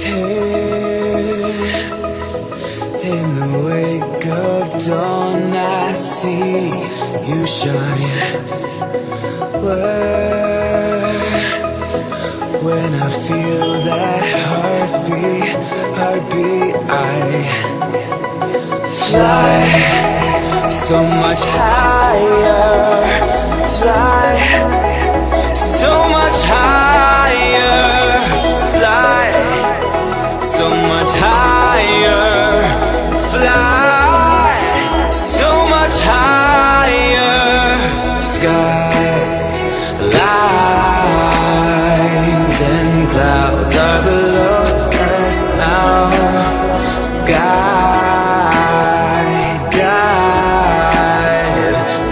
Here in the wake of dawn, I see you shine. When I feel that heartbeat, I fly so much higher, fly so much higher, fly so much higher, fly so much higher. Skylines and clouds are below us now. Skydive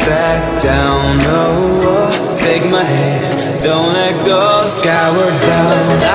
back down, oh, take my hand, don't let go, skyward bound.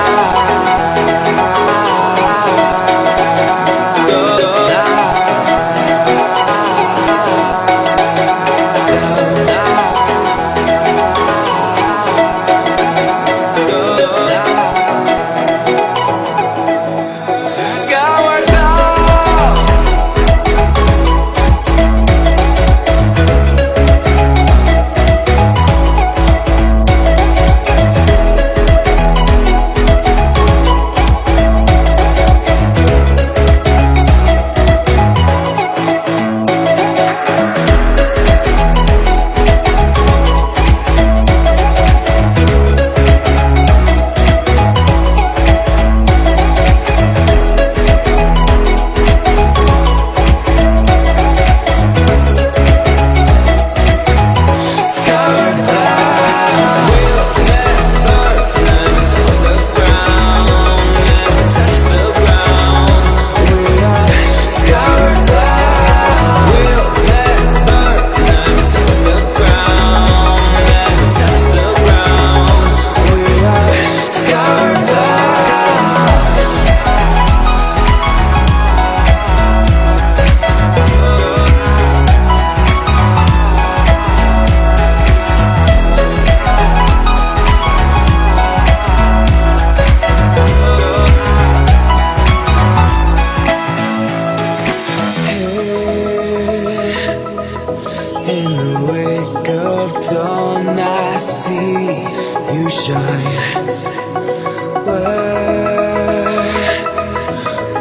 In the wake of dawn, I see you shine.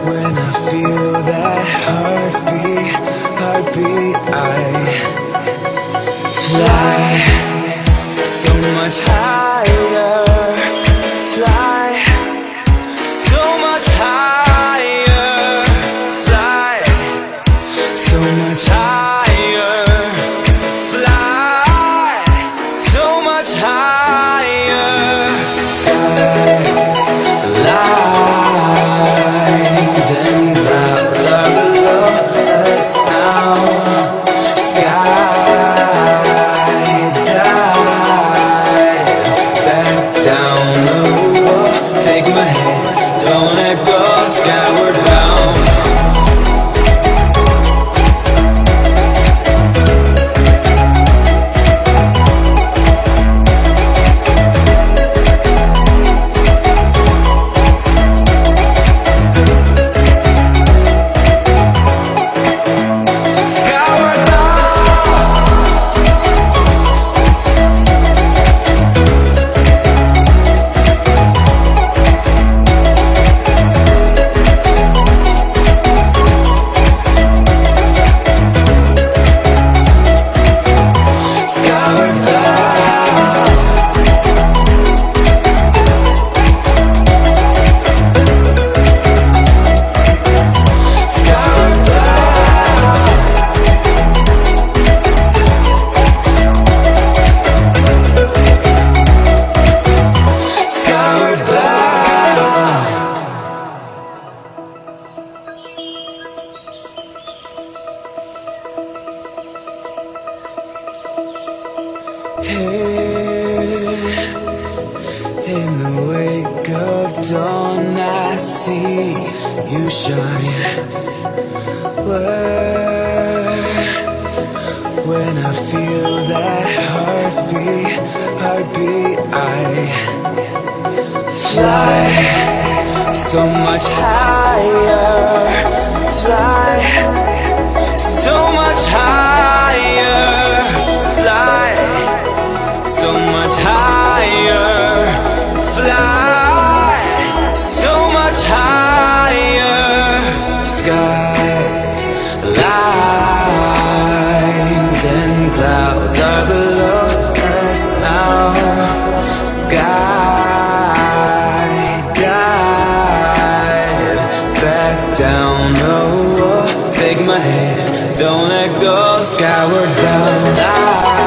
When I feel that heartbeat, I fly so much higher, fly so much higher, fly so much higher. Skylines and clouds are below us now. Skydive back down, oh, take my hand, don't let go, skyward bound. Here in the wake of dawn, I see you shine. When I feel that heartbeat, I fly so much higher. Fly so much higher. Fly so much higher. Fly so much higher. Skylines and clouds are below us now. Skydive back down the wall. Take my hand, don't let go. Skyward bound.